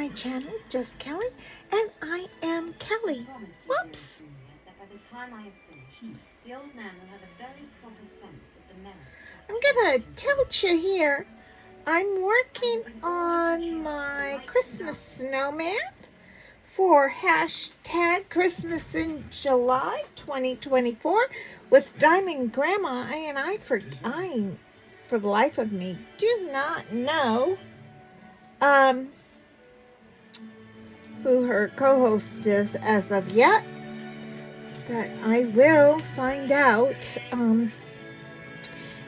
my channel, Just Kelly, and I am Kelly. Whoops. That by the time I have finished, the old man will have a very proper sense of the merits. I'm gonna tilt you here. I'm working on my Christmas snowman for hashtag Christmas in July 2024 with Diamond Grandma, and I for the life of me do not know who her co-host is as of yet, but I will find out.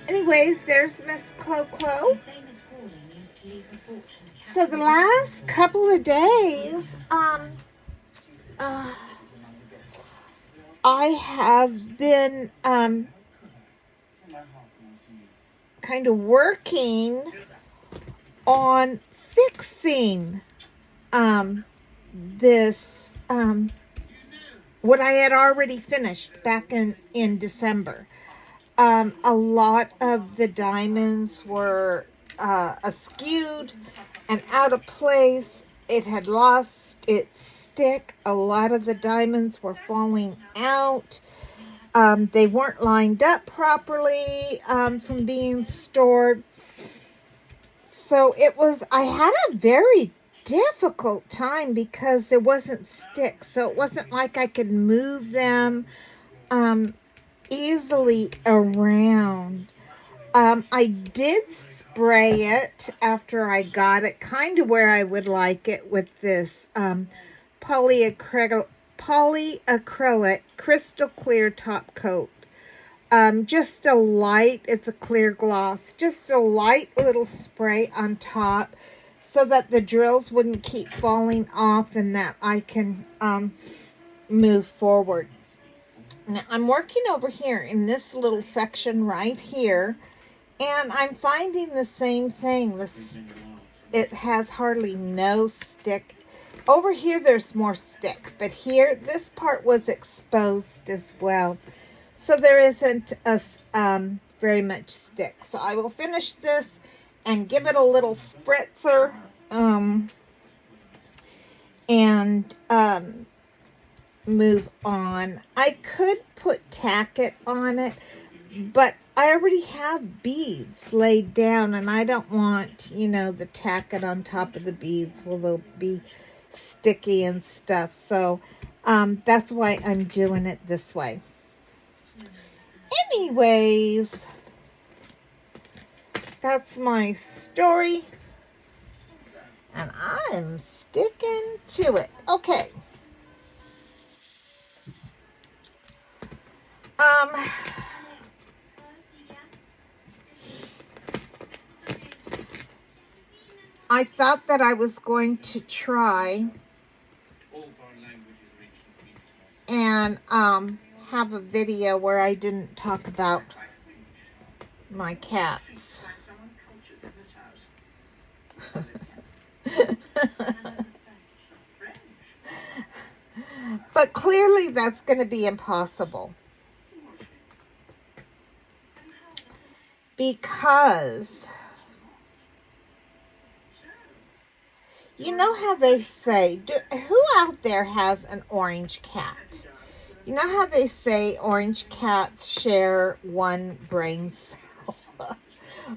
Anyways, there's Miss Clo. So the last couple of days, I have been kind of working on fixing this what I had already finished back in December. A lot of the diamonds were askew and out of place. It had lost its stick. A lot of the diamonds were falling out. They weren't lined up properly from being stored. So I had a very difficult time because there wasn't sticks. So it wasn't like I could move them easily around. I did spray it after I got it kind of where I would like it with this polyacrylic crystal clear top coat. Just a light, it's a clear gloss, just a light little spray on top so that the drills wouldn't keep falling off and that I can move forward. Now, I'm working over here in this little section right here, and I'm finding the same thing. It has hardly no stick. Over here, there's more stick, but here, this part was exposed as well. So there isn't very much stick. So I will finish this and give it a little spritzer, and move on. I could put tacket on it, but I already have beads laid down, and I don't want, the tacket on top of the beads. Well, they'll be sticky and stuff. So that's why I'm doing it this way. Anyways, that's my story, and I'm sticking to it. Okay. I thought that I was going to try and have a video where I didn't talk about my cats. But clearly that's going to be impossible. Because you know how they say, who out there has an orange cat? You know how they say orange cats share one brain cell?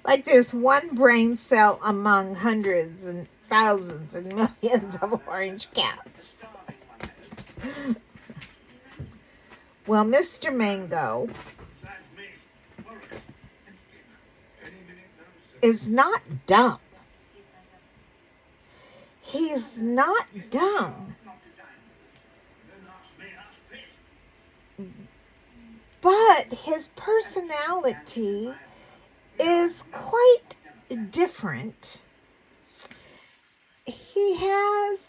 Like there's one brain cell among hundreds and thousands and millions of orange cats. Well, Mr. Mango is not dumb. He's not dumb. But his personality is quite different. He has,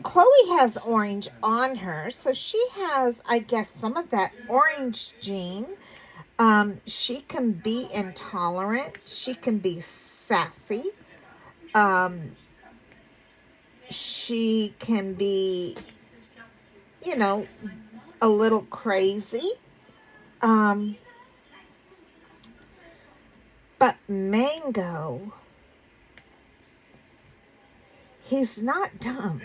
Chloe has orange on her, so she has, I guess, some of that orange gene. She can be intolerant. She can be sassy. She can be, a little crazy. But Mango, He's not dumb.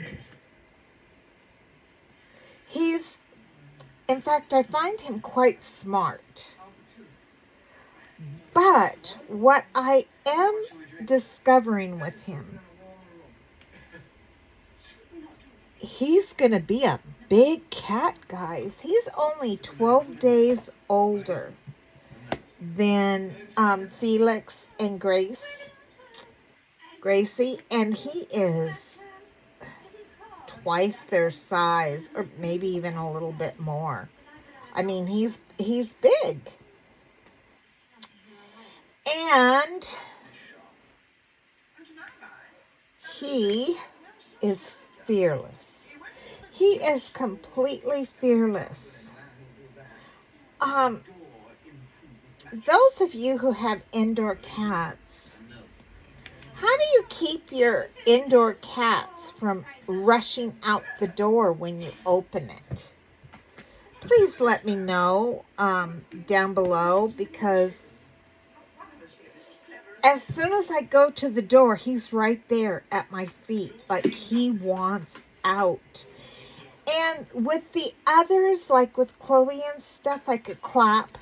In fact, I find him quite smart. But what I am discovering with him, he's going to be a big cat, guys. He's only 12 days older than Felix and Gracie, and he is twice their size, or maybe even a little bit more. I mean, he's big. And he is fearless. He is completely fearless. Those of you who have indoor cats, how do you keep your indoor cats from rushing out the door when you open it? Please let me know down below, because as soon as I go to the door, he's right there at my feet, like he wants out. And with the others, like with Chloe and stuff, I could clap.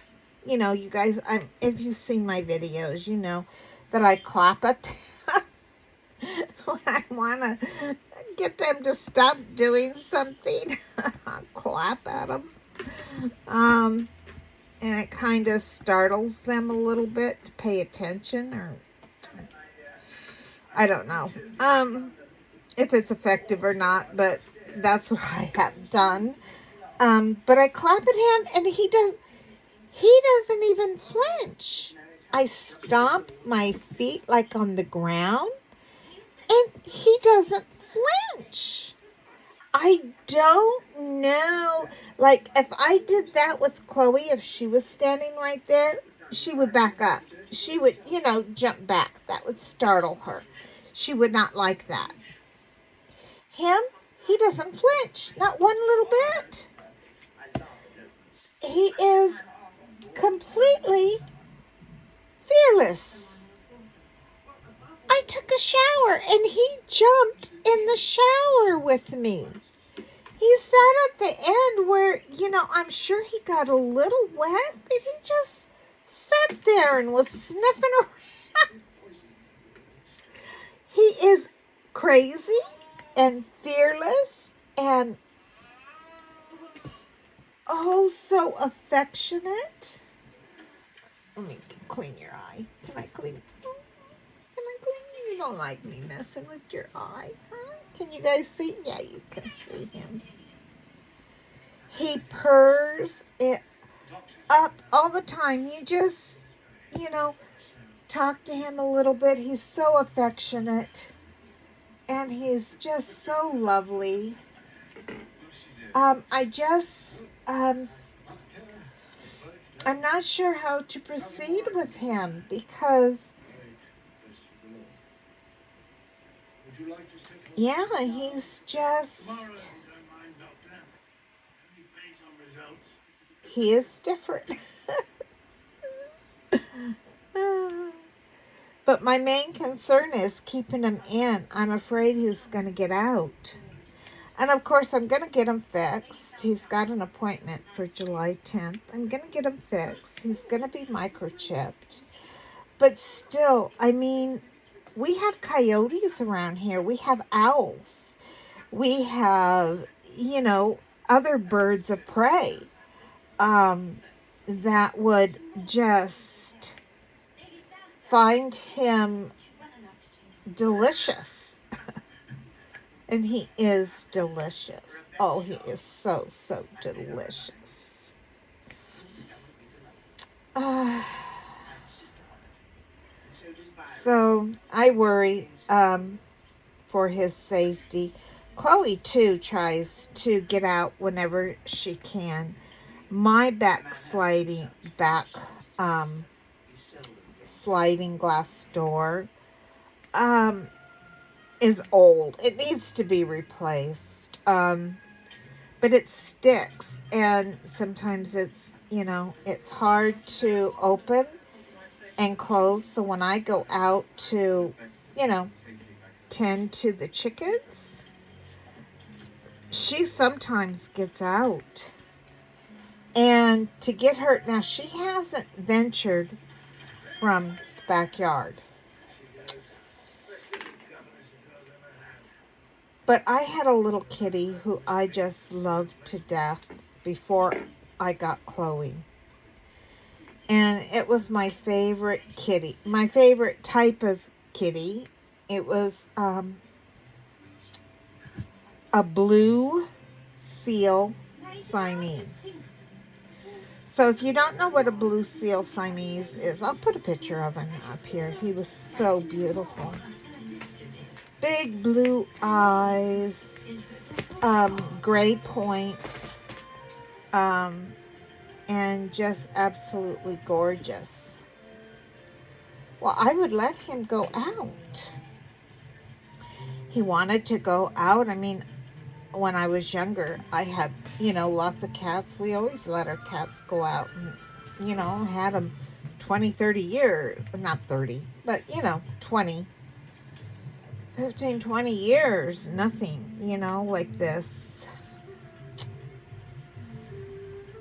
You know, you guys, if you've seen my videos, you know that I clap at them when I want to get them to stop doing something. I'll clap at them. And it kind of startles them a little bit to pay attention, or I don't know if it's effective or not, but that's what I have done. But I clap at him, and he doesn't even flinch. I stomp my feet like on the ground, and he doesn't flinch. I don't know. Like, if I did that with Chloe, if she was standing right there, she would back up. She would, jump back. That would startle her. She would not like that. Him, he doesn't flinch. Not one little bit. He is completely fearless. I took a shower, and he jumped in the shower with me. He sat at the end where, I'm sure he got a little wet, but he just sat there and was sniffing around. He is crazy and fearless and oh so affectionate. Let me clean your eye. Can I clean? You don't like me messing with your eye, huh? Can you guys see? Yeah, you can see him. He purrs it up all the time. You just, talk to him a little bit. He's so affectionate. And he's just so lovely. I'm not sure how to proceed with him, because yeah, he's just, he is different. But my main concern is keeping him in. I'm afraid he's going to get out. And of course, I'm going to get him fixed. He's got an appointment for July 10th. I'm going to get him fixed. He's going to be microchipped. But still, I mean, we have coyotes around here. We have owls. We have, other birds of prey that would just find him delicious. And he is delicious. Oh, he is so, so delicious. So I worry for his safety. Chloe, too, tries to get out whenever she can. My sliding glass door is old. It needs to be replaced. But it sticks, and sometimes it's, it's hard to open and close. So when I go out to, tend to the chickens, she sometimes gets out. And to get her, now she hasn't ventured from the backyard. But I had a little kitty who I just loved to death before I got Chloe. And it was my favorite kitty, my favorite type of kitty. It was a blue seal Siamese. So if you don't know what a blue seal Siamese is, I'll put a picture of him up here. He was so beautiful. Big blue eyes, gray points, and just absolutely gorgeous. Well, I would let him go out. He wanted to go out. I mean, when I was younger, I had, lots of cats. We always let our cats go out and, had them 20, 30 years. Not 30, but, 20. 15, 20 years, nothing, like this.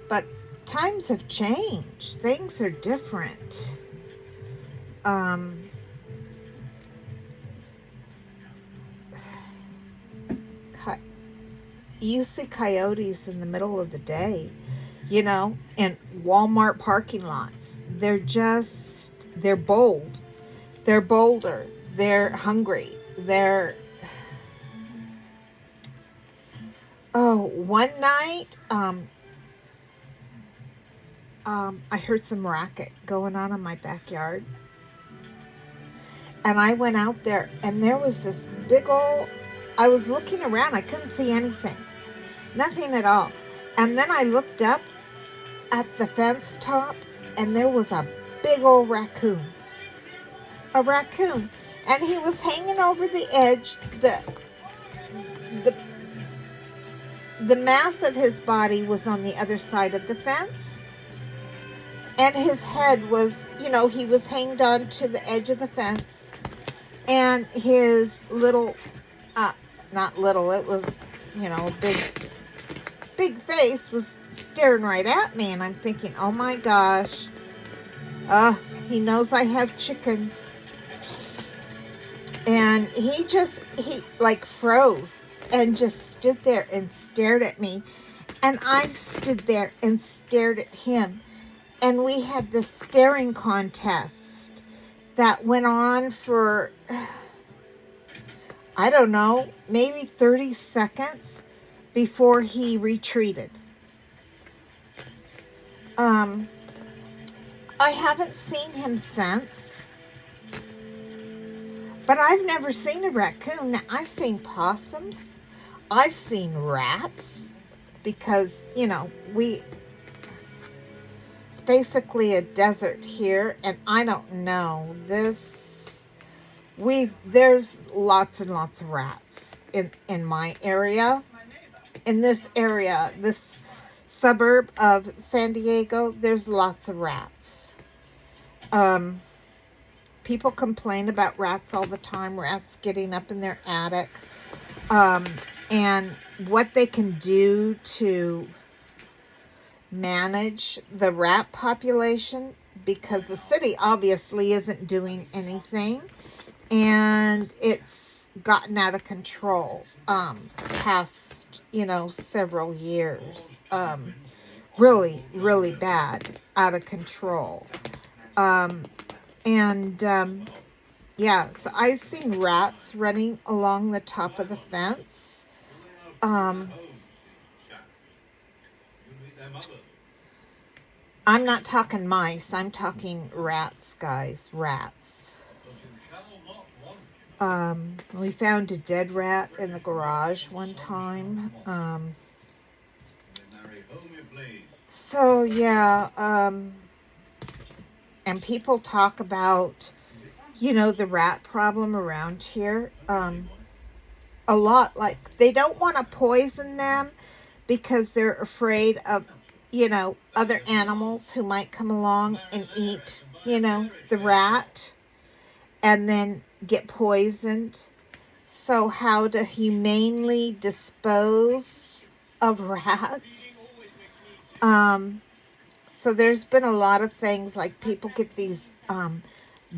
But times have changed. Things are different. You see coyotes in the middle of the day, in Walmart parking lots. They're bold. They're bolder. They're hungry. One night, I heard some racket going on in my backyard. And I went out there, and there was this big old, I was looking around, I couldn't see anything. Nothing at all. And then I looked up at the fence top, and there was a big old raccoon. A raccoon. And he was hanging over the edge. The mass of his body was on the other side of the fence. And his head was, he was hanged on to the edge of the fence. And his little, not little, it was, a big face was staring right at me. And I'm thinking, oh my gosh. He knows I have chickens. And he froze and just stood there and stared at me. And I stood there and stared at him. And we had this staring contest that went on for, I don't know, maybe 30 seconds before he retreated. I haven't seen him since. But I've never seen a raccoon. Now, I've seen possums. I've seen rats. Because, it's basically a desert here. And I don't know. There's lots and lots of rats in my area. In this area, this suburb of San Diego, there's lots of rats. People complain about rats all the time, rats getting up in their attic, and what they can do to manage the rat population, because the city obviously isn't doing anything, and it's gotten out of control past, several years. Really, really bad, out of control. So I've seen rats running along the top of the fence. I'm not talking mice. I'm talking rats, guys. Rats. We found a dead rat in the garage one time. And people talk about, the rat problem around here a lot. Like, they don't want to poison them because they're afraid of, other animals who might come along and eat, the rat and then get poisoned. So how to humanely dispose of rats. So there's been a lot of things, like people get these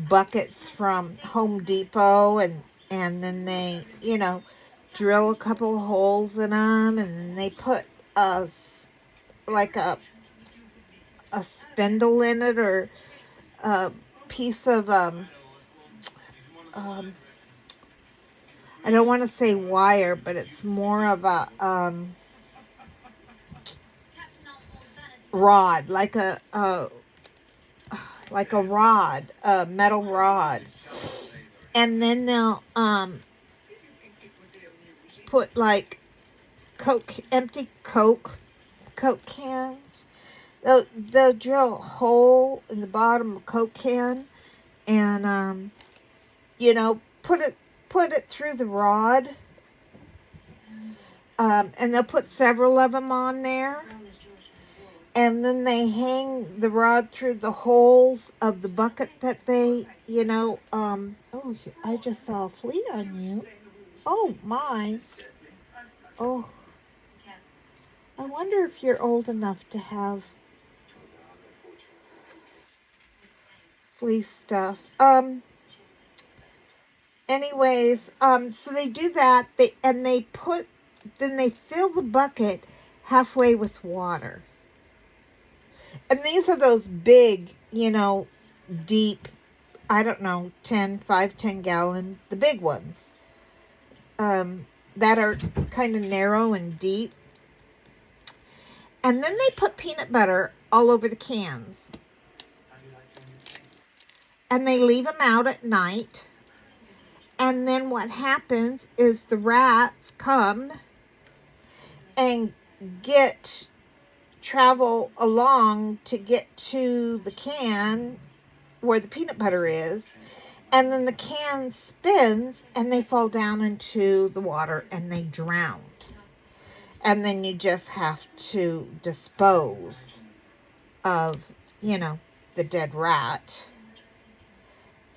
buckets from Home Depot, and then they, drill a couple holes in them, and then they put a like a spindle in it, or a piece of I don't want to say wire, but it's more of a rod, like a rod, a metal rod, and then they'll put like empty Coke cans. They'll drill a hole in the bottom of a Coke can, and put it through the rod, and they'll put several of them on there, and then they hang the rod through the holes of the bucket that they, oh, I just saw a flea on you. Oh my. Oh, I wonder if you're old enough to have flea stuff. Anyways, so they do that. Then they fill the bucket halfway with water. And these are those big, deep, I don't know, 10 gallon, the big ones, that are kind of narrow and deep. And then they put peanut butter all over the cans. And they leave them out at night. And then what happens is the rats come and travel along to get to the can where the peanut butter is. And then the can spins and they fall down into the water and they drown. And then you just have to dispose of, the dead rat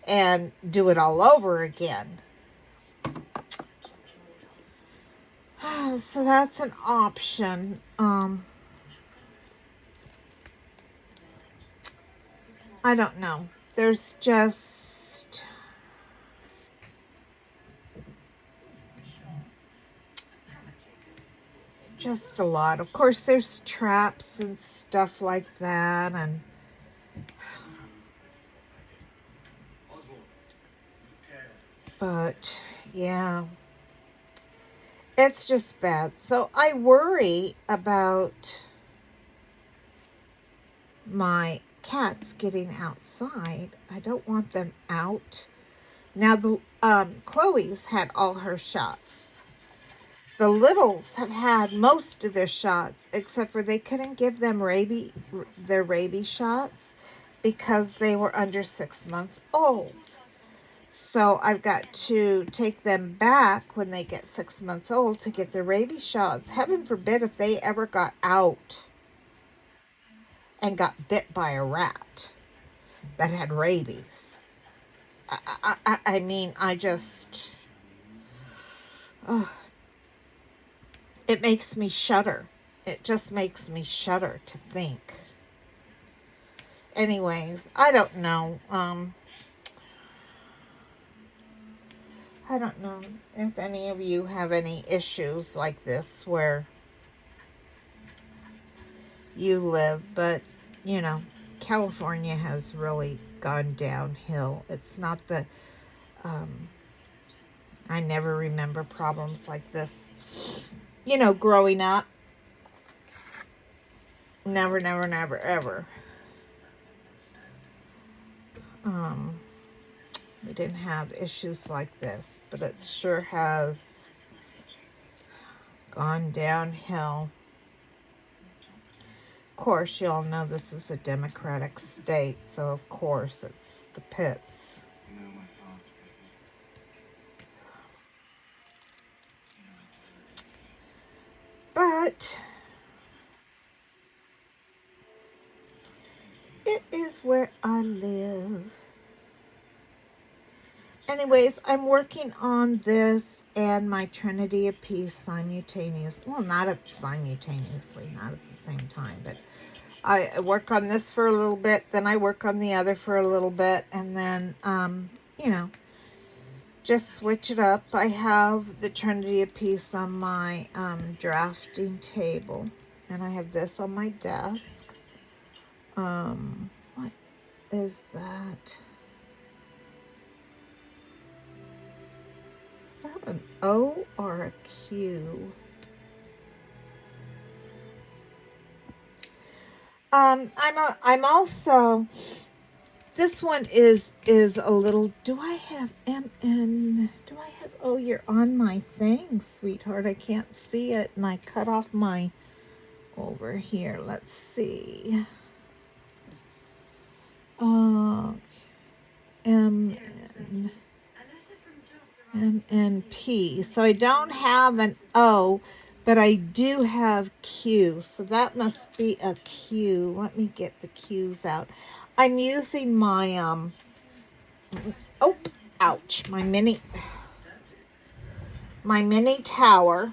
and do it all over again. So that's an option. I don't know. There's just a lot. Of course, there's traps and stuff like that, and but yeah, it's just bad. So I worry about my cats getting outside. I don't want them out. Now the Chloe's had all her shots. The littles have had most of their shots, except for they couldn't give them their rabies shots because they were under 6 months old. So I've got to take them back when they get 6 months old to get their rabies shots. Heaven forbid if they ever got out and got bit by a rat that had rabies. I mean, I just... it makes me shudder. It just makes me shudder to think. Anyways, I don't know. I don't know if any of you have any issues like this where you live, but, California has really gone downhill. It's not the, I never remember problems like this, growing up. Never, never, never, ever. We didn't have issues like this, but it sure has gone downhill. Of course, you all know this is a Democratic state, so of course it's the pits. But it is where I live. Anyways, I'm working on this, and my Trinity of Peace simultaneously. Well, not simultaneously, not at the same time, but I work on this for a little bit, then I work on the other for a little bit, and then, you know, just switch it up. I have the Trinity of Peace on my drafting table, and I have this on my desk. What is that? Is that an O or a Q? I'm also, this one is a little, do I have MN, do I have, oh, you're on my thing, sweetheart. I can't see it, and I cut off my, over here, let's see. MNP. So I don't have an O, but I do have Q. So that must be a Q. Let me get the Q's out. I'm using my, oh, ouch, my mini tower.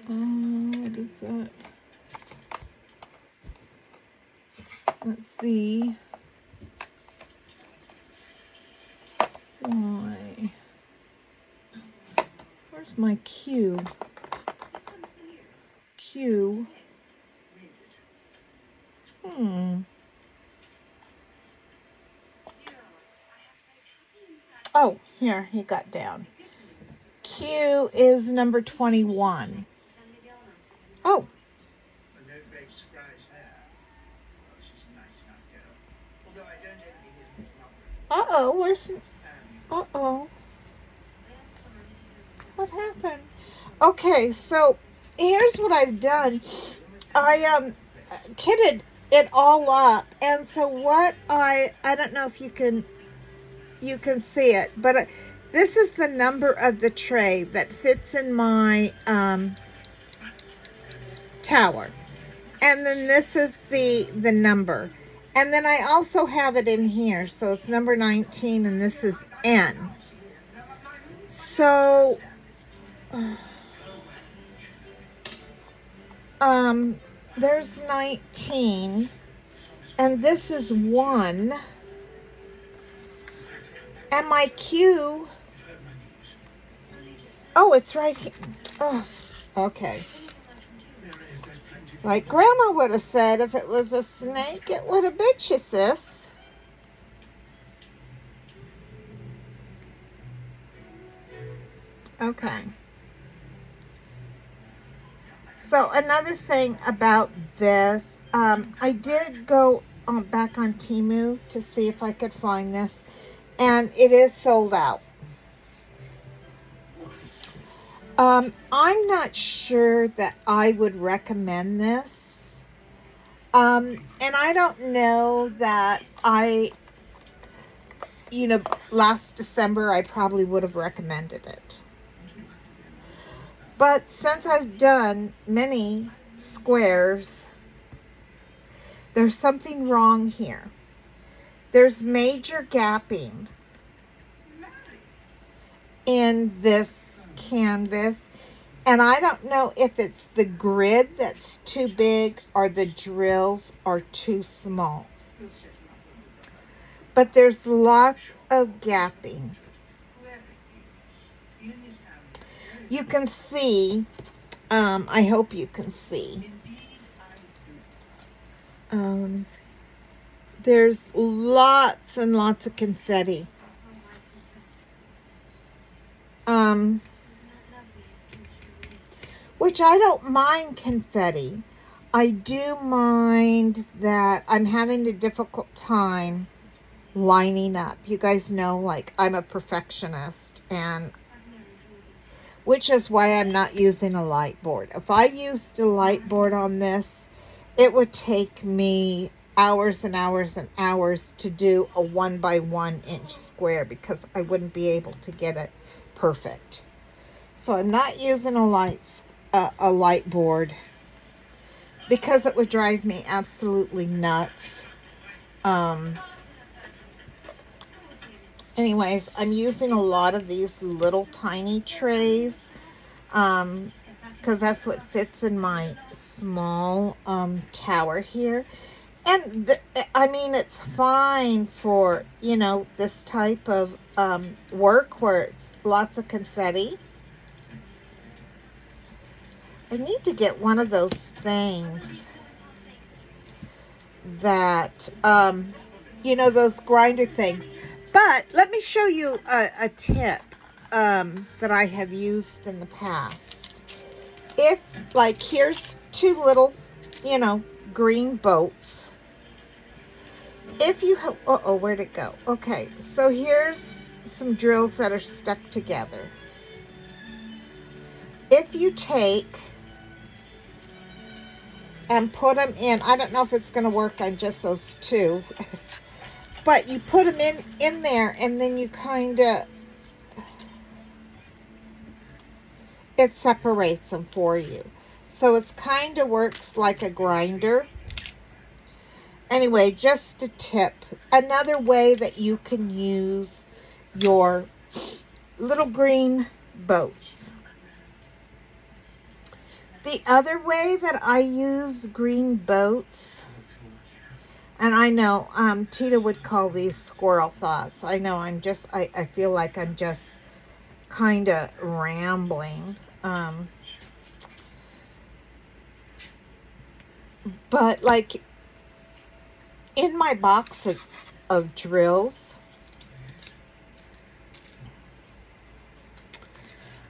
What is that? Let's see. Why? Where's my Q? Q. Oh, here, he got down. Q is number 21. Oh. Uh-oh, where's... Uh-oh. What happened? Okay, so here's what I've done. I kitted it all up, and so what I don't know if you can see it, but this is the number of the tray that fits in my tower, and then this is the number, and then I also have it in here, so it's number 19, and this is N. So there's 19, and this is 1, and my Q, oh, it's right here. Oh, okay. Like Grandma would have said, if it was a snake, it would have bit you, sis. Okay. So another thing about this, I did go back on Temu to see if I could find this, and it is sold out. I'm not sure that I would recommend this. And I don't know that last December I probably would have recommended it. But since I've done many squares, there's something wrong here. There's major gapping in this canvas, and I don't know if it's the grid that's too big or the drills are too small. But there's lots of gapping. You can see, I hope you can see. Let me see. There's lots and lots of confetti. Which I don't mind confetti. I do mind that I'm having a difficult time lining up. You guys know, like, I'm a perfectionist, and which is why I'm not using a light board. If I used a light board on this, it would take me hours and hours and hours to do a 1 by 1 inch square, because I wouldn't be able to get it perfect. So I'm not using a light board because it would drive me absolutely nuts. Anyways, I'm using a lot of these little tiny trays because that's what fits in my small tower here. And I mean, it's fine for, you know, this type of work where it's lots of confetti. I need to get one of those things that, you know, those grinder things. But let me show you a tip that I have used in the past. If, like, here's two little, you know, green boats. If you have, uh-oh, where'd it go? Okay, so here's some drills that are stuck together. If you take and put them in, I don't know if it's going to work on just those two, but you put them in there, and then you kind of, it separates them for you. So it kind of works like a grinder. Anyway, just a tip. Another way that you can use your little green boats. The other way that I use green boats, and I know Tita would call these squirrel thoughts. I know I feel like I'm just kind of rambling. But like in my box of drills,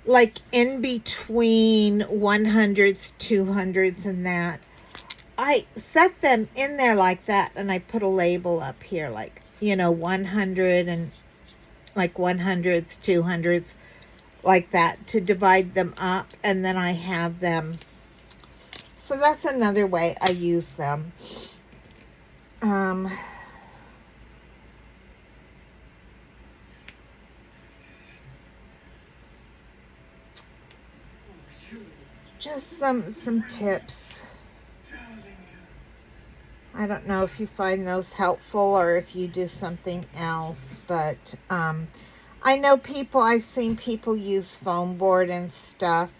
like in between 100s, 200s and that, I set them in there like that, and I put a label up here like, you know, 100 and like 100s, 200s, like that, to divide them up, and then I have them. So that's another way I use them. Just some tips. I don't know if you find those helpful or if you do something else, but I know I've seen people use foam board and stuff.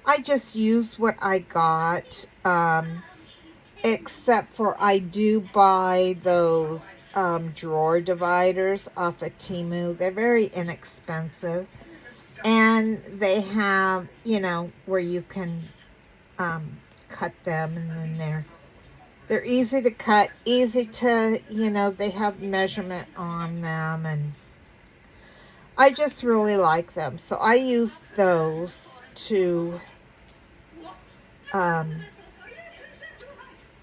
I just use what I got, except for I do buy those drawer dividers off of Temu. They're very inexpensive, and they have, you know, where you can cut them, and then they're easy to cut, easy to, you know, they have measurement on them, and I just really like them. So I use those to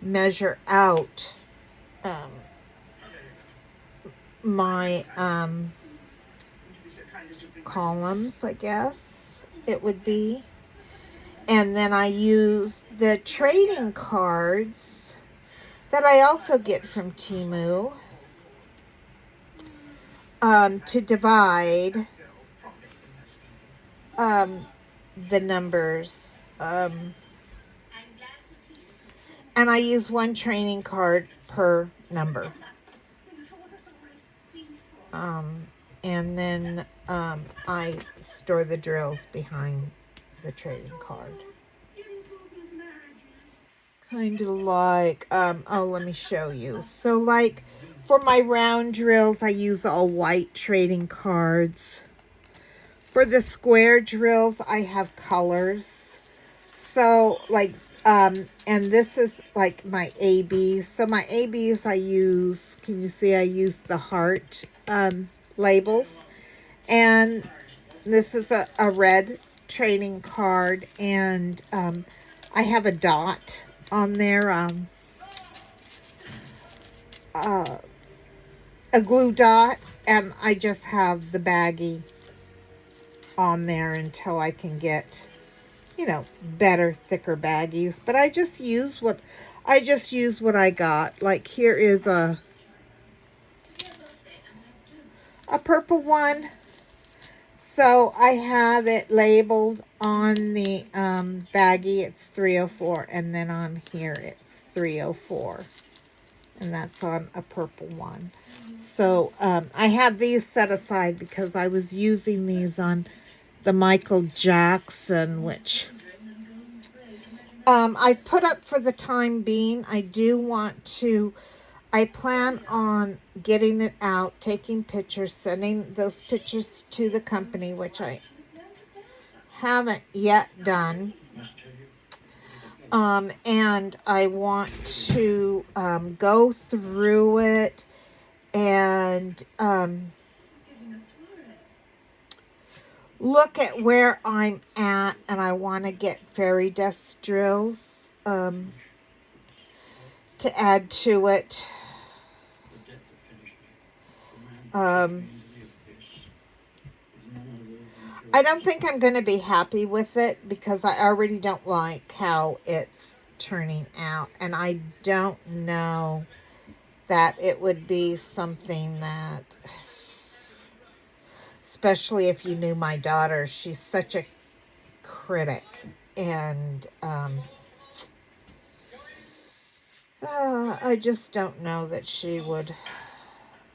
measure out my columns, I guess it would be. And then I use the trading cards that I also get from Temu to divide the numbers. And I use one trading card per number. And then I store the drills behind the trading card. Kind of like, oh, let me show you. So like for my round drills, I use all white trading cards. For the square drills, I have colors. So like, and this is like my ABs. So my ABs I use, can you see I use the heart labels. And this is a red trading card, and I have a dot on there, a glue dot, and I just have the baggie on there until I can get, you know, better, thicker baggies. But I just use what I got. Like here is a purple one. So I have it labeled on the baggie. It's 304, and then on here it's 304, and that's on a purple one. So I have these set aside because I was using these on the Michael Jackson, which I put up for the time being. I do want to, I plan on getting it out, taking pictures, sending those pictures to the company, which I haven't yet done. And I want to go through it and look at where I'm at, and I want to get fairy dust drills to add to it. I don't think I'm going to be happy with it because I already don't like how it's turning out, and I don't know that it would be something that, especially if you knew my daughter, she's such a critic, and I just don't know that she would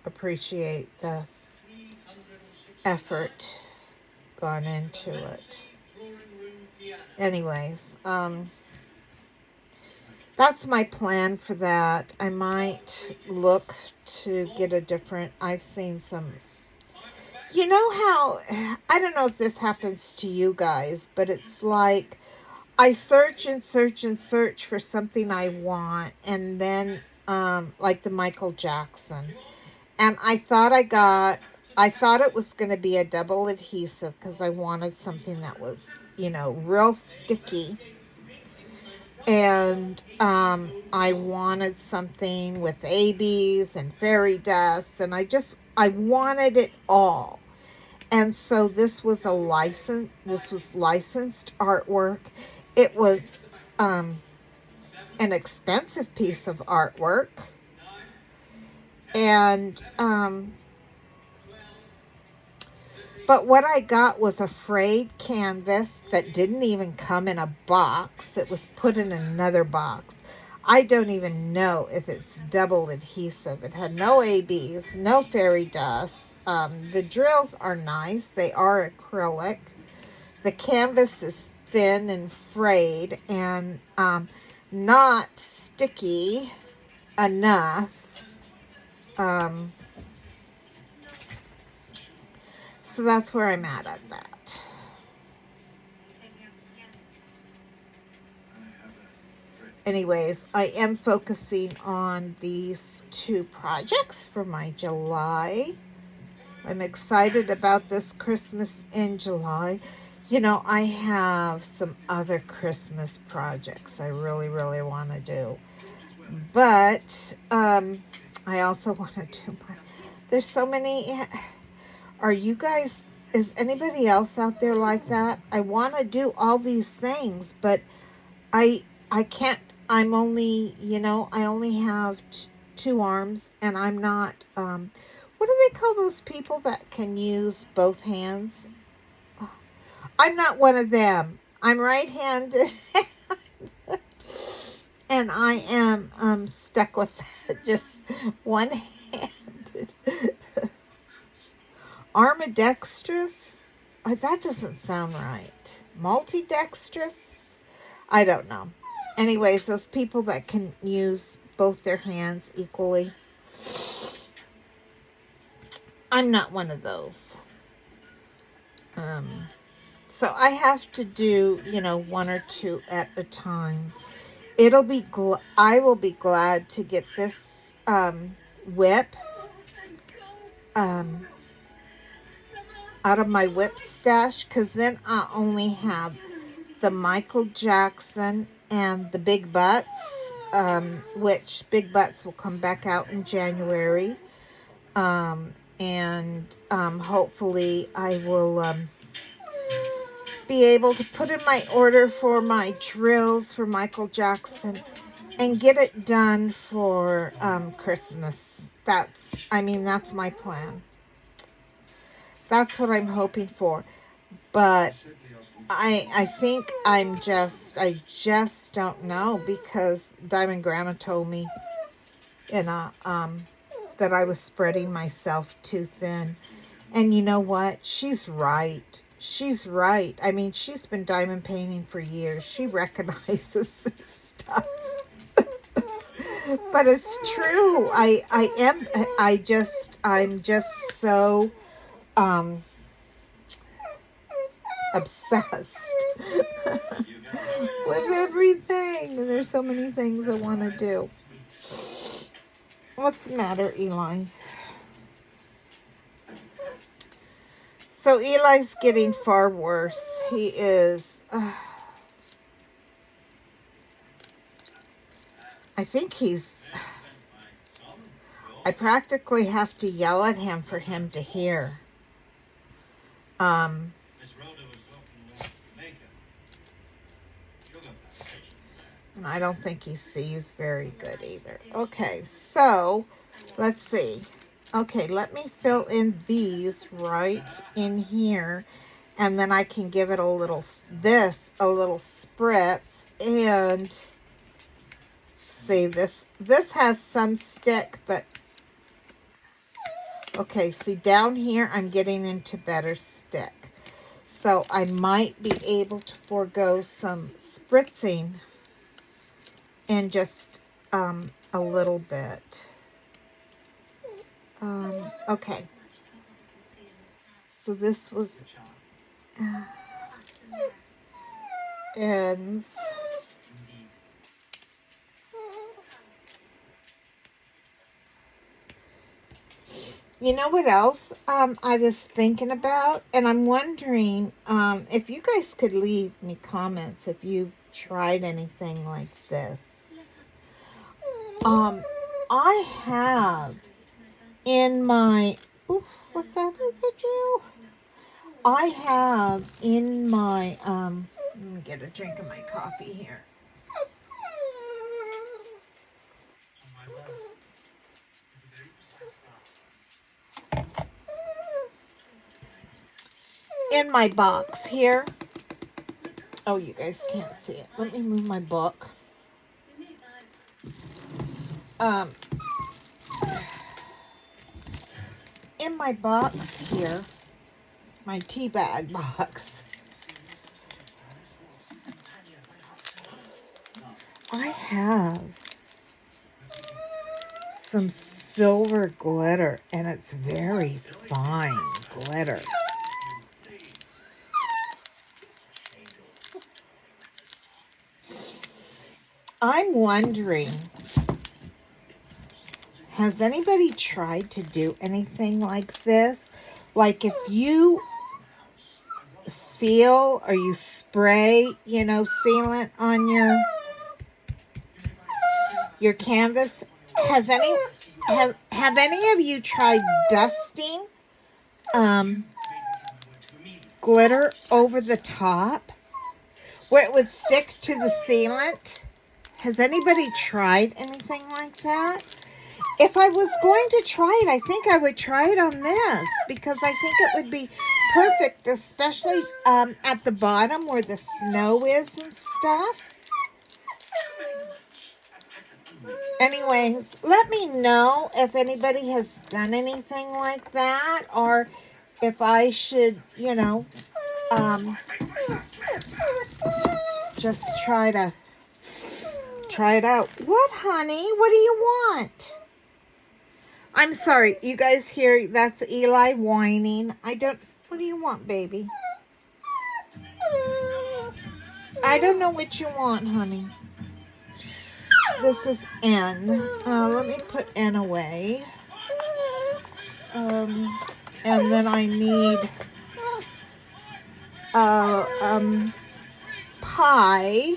appreciate the effort gone into it. Anyways, that's my plan for that. I might look to get a different, I've seen some, you know how, I don't know if this happens to you guys, but it's like I search and search and search for something I want, and then like the Michael Jackson, and I thought it was going to be a double adhesive because I wanted something that was, you know, real sticky, and I wanted something with ABs and fairy dust, and I wanted it all. And so this was licensed artwork. It was an expensive piece of artwork, and but what I got was a frayed canvas that didn't even come in a box. It was put in another box. I don't even know if it's double adhesive. It had no ABs, no fairy dust. The drills are nice. They are acrylic. The canvas is thin and frayed and not sticky enough. So that's where I'm at that. Anyways, I am focusing on these two projects for my July. I'm excited about this Christmas in July. You know, I have some other Christmas projects I really, really want to do. But I also want to do there's so many. Are you guys, is anybody else out there like that? I want to do all these things, but I can't. I'm only, you know, I only have two arms, and I'm not, what do they call those people that can use both hands? I'm not one of them. I'm right-handed, and I am stuck with just one-handed. Ambidextrous? That doesn't sound right. Multidextrous? I don't know. Anyways, those people that can use both their hands equally. I'm not one of those. So I have to do, you know, one or two at a time. I will be glad to get this whip out of my whip stash, because then I only have the Michael Jackson and the Big Butts, which Big Butts will come back out in January, and hopefully I will be able to put in my order for my drills for Michael Jackson and get it done for Christmas. That's my plan. That's what I'm hoping for. But I think I just don't know, because Diamond Grandma told me in a that I was spreading myself too thin. And you know what? She's right. She's right. I mean, she's been diamond painting for years. She recognizes this stuff. But it's true. I'm just so obsessed with everything. There's so many things I want to do. What's the matter, Eli? So Eli's getting far worse. He is. I think he's. I practically have to yell at him for him to hear. And I don't think he sees very good either. Okay, so let's see. Okay, let me fill in these right in here, and then I can give it a little spritz. And see, this has some stick, but okay, see down here I'm getting into better stick. So I might be able to forego some spritzing and just a little bit. Okay. So this was ends. You know what else I was thinking about? And I'm wondering if you guys could leave me comments if you've tried anything like this. I have in my... Ooh, what's that? Is it drill? I have in my... let me get a drink of my coffee here. In my box here. Oh, you guys can't see it. Let me move my book. In my box here, my tea bag box, I have some silver glitter, and it's very fine glitter. I'm wondering, has anybody tried to do anything like this? Like if you seal or you spray, sealant on your canvas, have any of you tried dusting glitter over the top where it would stick to the sealant? Has anybody tried anything like that? If I was going to try it, I think I would try it on this, because I think it would be perfect, especially at the bottom where the snow is and stuff. Anyways, let me know if anybody has done anything like that, or if I should, just try it out. What, honey? What do you want? I'm sorry, you guys hear, that's Eli whining. What do you want, baby? I don't know what you want, honey. This is N. Let me put N away. And then I need pie,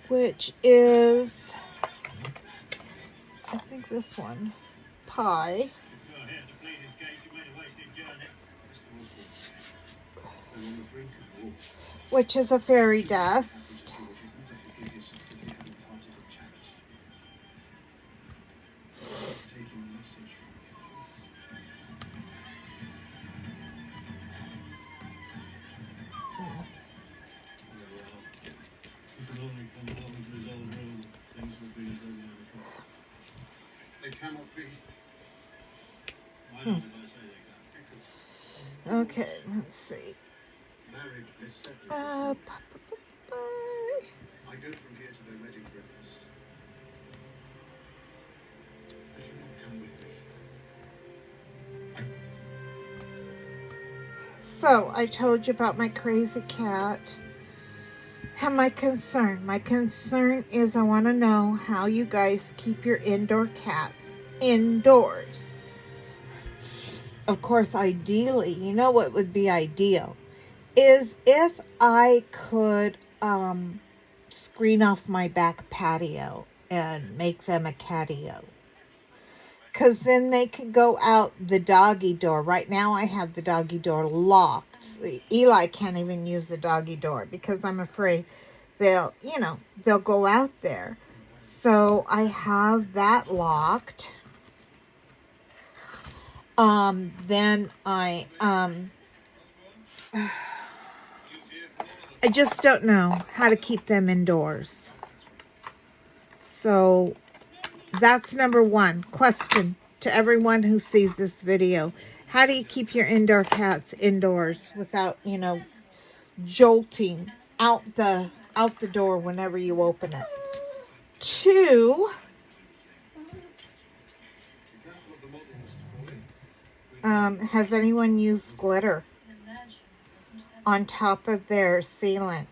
which is, I think this one. Pie, which is a fairy dust. Okay, let's see. Bye. So, I told you about my crazy cat. And my concern is I want to know how you guys keep your indoor cats indoors. Of course, ideally, you know what would be ideal is if I could screen off my back patio and make them a catio. Because then they can go out the doggy door. Right now I have the doggy door locked. Eli can't even use the doggy door because I'm afraid they'll go out there. So I have that locked. Then I just don't know how to keep them indoors. So that's number one question to everyone who sees this video. How do you keep your indoor cats indoors without, jolting out the door whenever you open it? Two, has anyone used glitter on top of their sealant?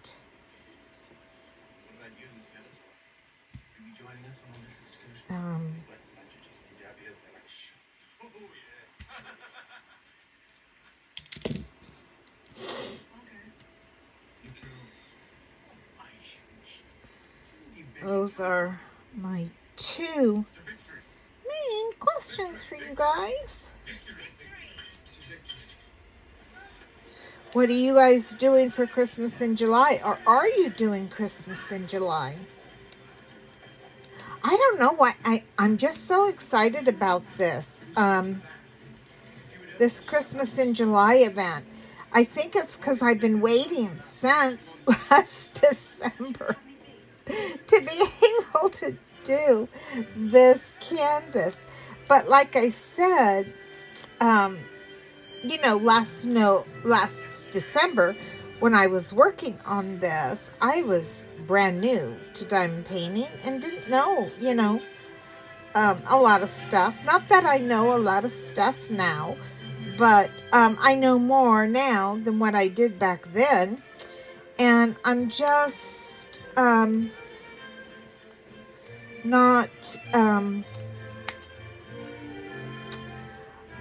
Those are my two main questions for you guys. What are you guys doing for Christmas in July? Or are you doing Christmas in July? I don't know why. I'm just so excited about this. This Christmas in July event. I think it's because I've been waiting since last December to be able to do this canvas. But like I said, last December when I was working on this, I was brand new to diamond painting and didn't know, a lot of stuff. Not that I know a lot of stuff now, but I know more now than what I did back then. And I'm just not,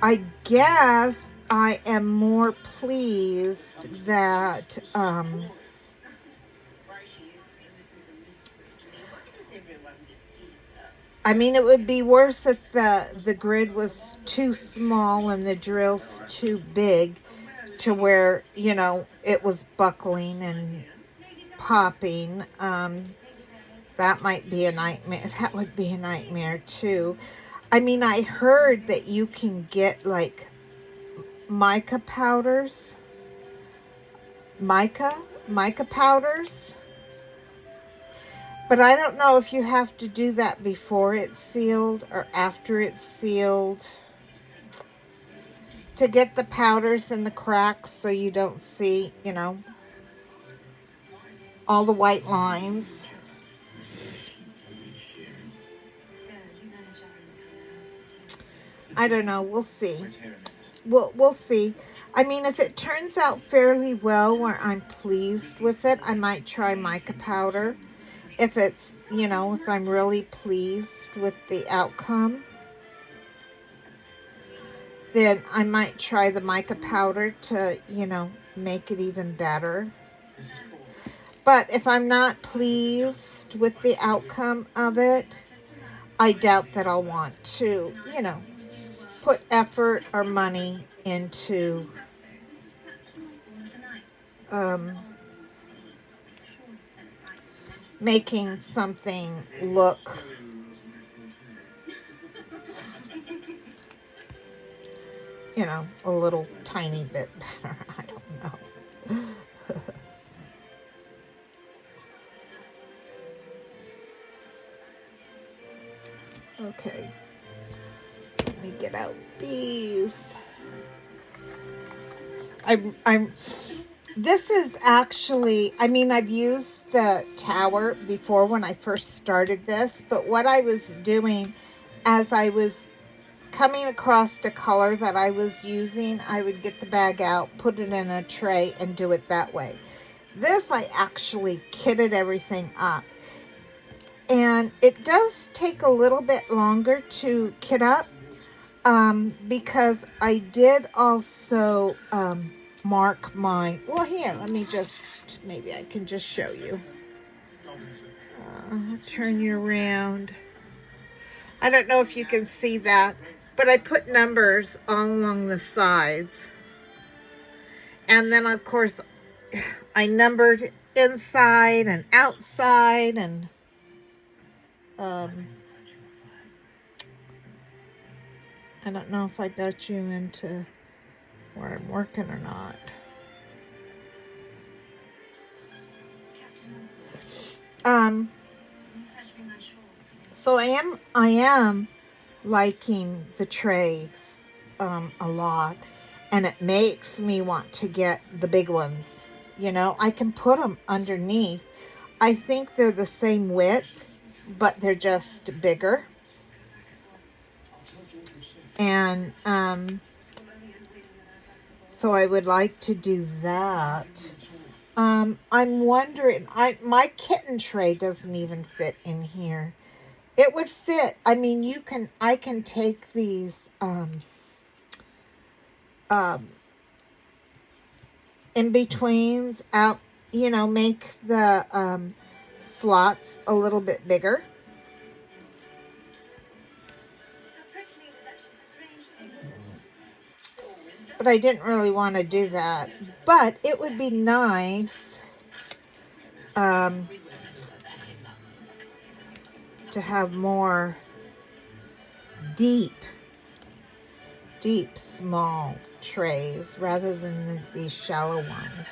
I guess I am more pleased that, it would be worse if the grid was too small and the drill's too big to where, it was buckling and popping. That might be a nightmare. That would be a nightmare too. I heard that you can get like mica powders. Mica powders. But I don't know if you have to do that before it's sealed or after it's sealed to get the powders in the cracks so you don't see, all the white lines. I don't know. We'll see. We'll see. If it turns out fairly well where I'm pleased with it, I might try mica powder. If it's, if I'm really pleased with the outcome, then I might try the mica powder to, make it even better. But if I'm not pleased with the outcome of it, I doubt that I'll want to, put effort or money into making something look a little tiny bit better. I don't know. Okay. get out bees. This is actually, I mean, I've used the tower before when I first started this, but what I was doing as I was coming across the color that I was using, I would get the bag out, put it in a tray, and do it that way. This, I actually kitted everything up. And it does take a little bit longer to kit up because I did also mark mine. Well, here, let me just, maybe I can just show you. Turn you around. I don't know if you can see that, but I put numbers all along the sides. And then, of course, I numbered inside and outside, and I don't know if I got you into where I'm working or not. So I am liking the trays a lot, and it makes me want to get the big ones. You know, I can put them underneath. I think they're the same width, but they're just bigger. And so I would like to do that. I'm wondering, my kitten tray doesn't even fit in here. It would fit. I mean, I can take these in betweens out, you know, make the slots a little bit bigger. But I didn't really want to do that. But it would be nice to have more deep, small trays rather than these shallow ones.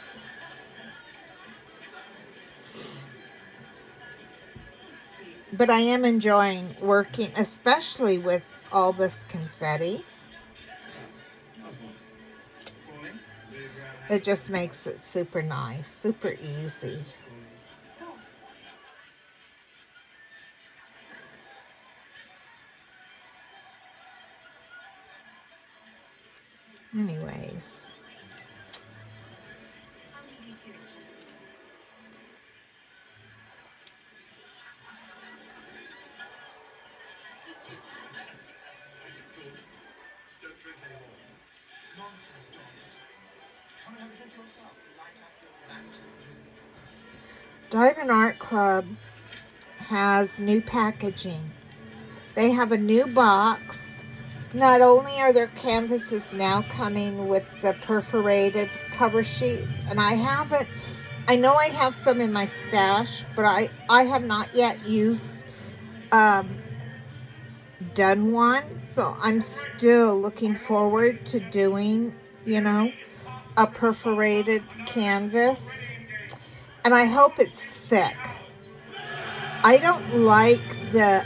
But I am enjoying working, especially with all this confetti. It just makes it super nice, super easy. Anyways. Don't drink anymore. Nonsense, Thomas. Come and have a drink yourself. Right after that. Diamond Art Club has new packaging. They have a new box. Not only are their canvases now coming with the perforated cover sheets, and I know I have some in my stash, but I have not yet done one, so I'm still looking forward to doing, you know, a perforated canvas, and I hope it's thick. I don't like the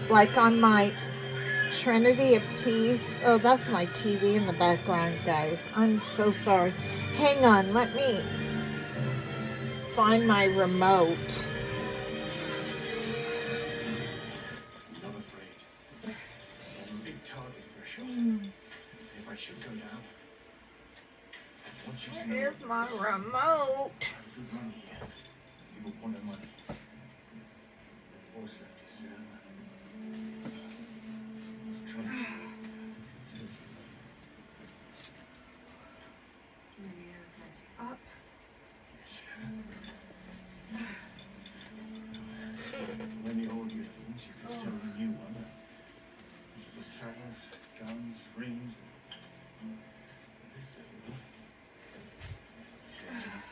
like on my Trinity of Peace. Oh, that's my TV in the background, guys. I'm so sorry. Hang on, let me find my remote. I'm not afraid. I'm a big target for a shot. If I should go down, I want you to know. Here's my remote. I have good money here. You will want the money. There's voice left to sell. Up. When the old year things, you could sell the new one. The saddles, guns, rings. This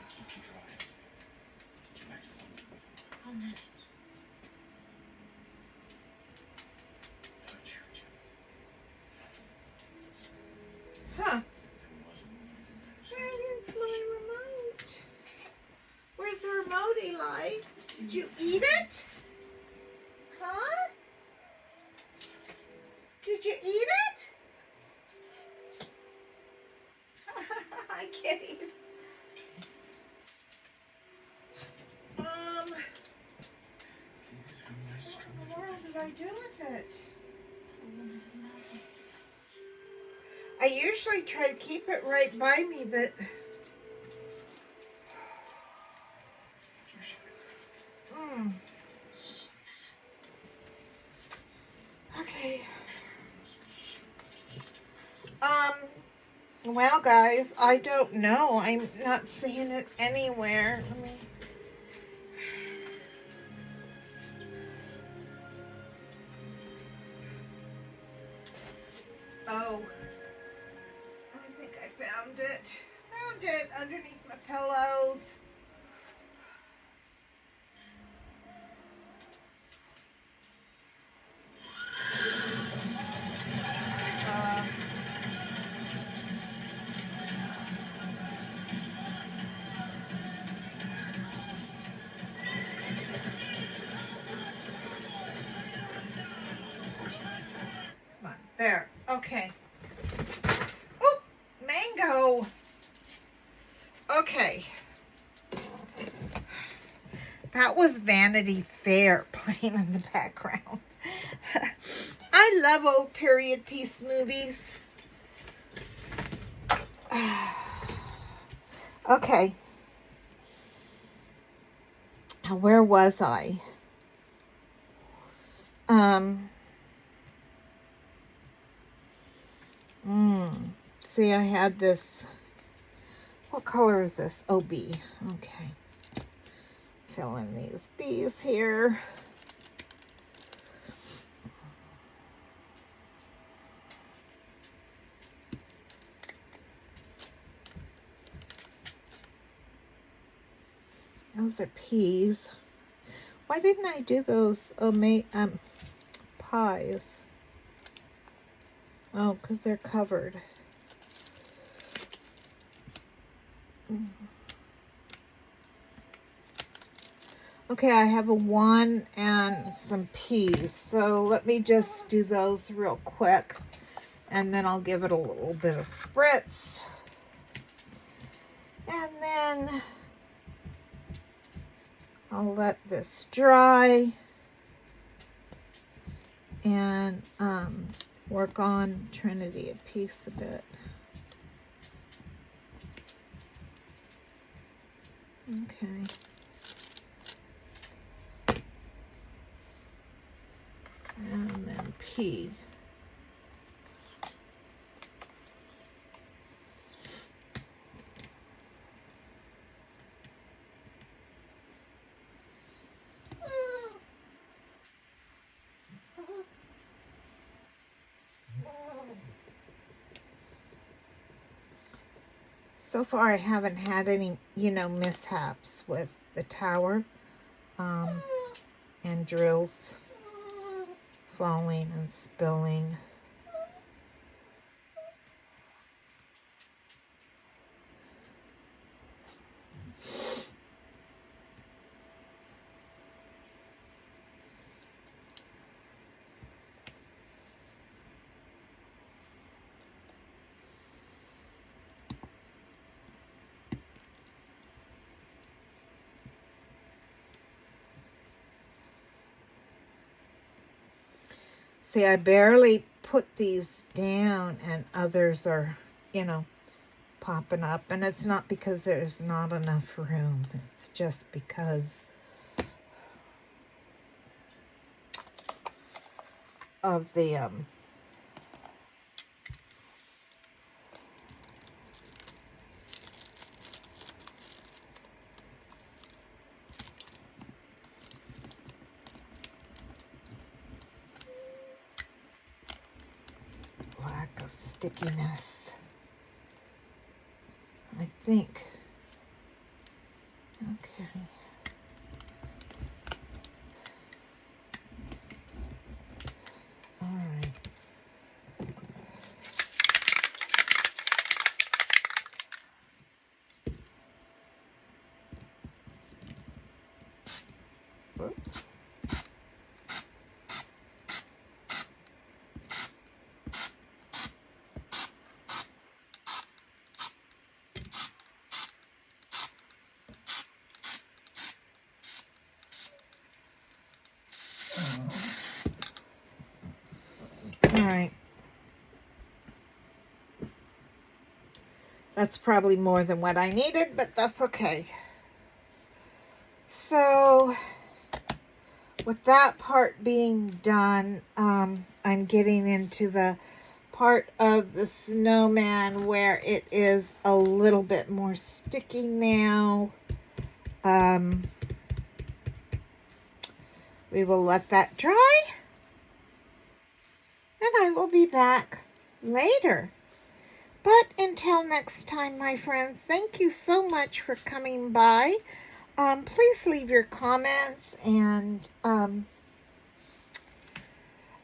keep you dry. Did you actually want to? I'll manage. Huh. Where's my remote? Where's the remote, Eli? Did you eat it? Huh? Did you eat it? Hi, kitties. What in the world did I do with it? I usually try to keep it right by me, but okay. Well, guys, I don't know. I'm not seeing it anywhere. Let me. Oh, I think I found it. Found it underneath my pillows. Come on, there. Okay. Oh, mango. Okay. That was Vanity Fair playing in the background. I love old period piece movies. Okay. Where was I? See, I had this. What color is this? Oh, B. Okay. Fill in these B's here. Those are P's. Why didn't I do those pies? Oh, because they're covered. Okay, I have a 1 and some peas. So let me just do those real quick. And then I'll give it a little bit of spritz. And then I'll let this dry. And work on Trinity a piece a bit. Okay. And then P. So far, I haven't had any, mishaps with the tower and drills falling and spilling. See, I barely put these down and others are, popping up. And it's not because there's not enough room. It's just because of the, lack of stickiness. I think. Okay. All right. Whoops. All right. That's probably more than what I needed, but that's okay. So, with that part being done, I'm getting into the part of the snowman where it is a little bit more sticky now. We will let that dry, and I will be back later. But until next time, my friends, thank you so much for coming by. Please leave your comments, and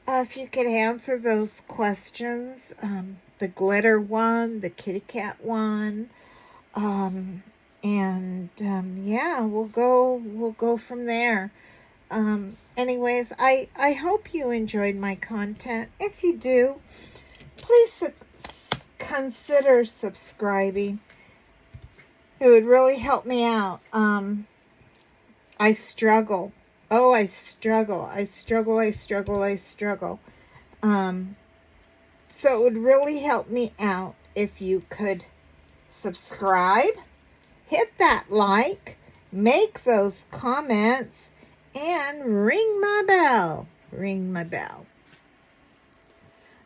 if you could answer those questions, the glitter one, the kitty cat one, yeah, we'll go from there. Anyways, I hope you enjoyed my content. If you do, please consider subscribing. It would really help me out. I struggle. Oh, I struggle. So it would really help me out if you could subscribe, hit that like, make those comments, and ring my bell. Ring my bell.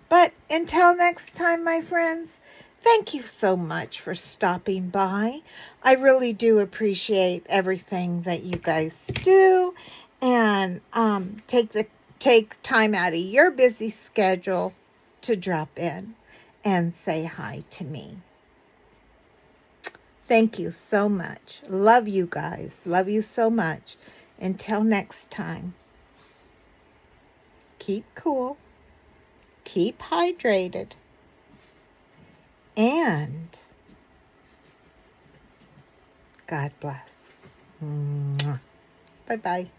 But until next time, my friends, thank you so much for stopping by. I really do appreciate everything that you guys do, and take time out of your busy schedule to drop in and say hi to me. Thank you so much. Love you guys. Love you so much. Until next time, keep cool, keep hydrated, and God bless. Bye-bye.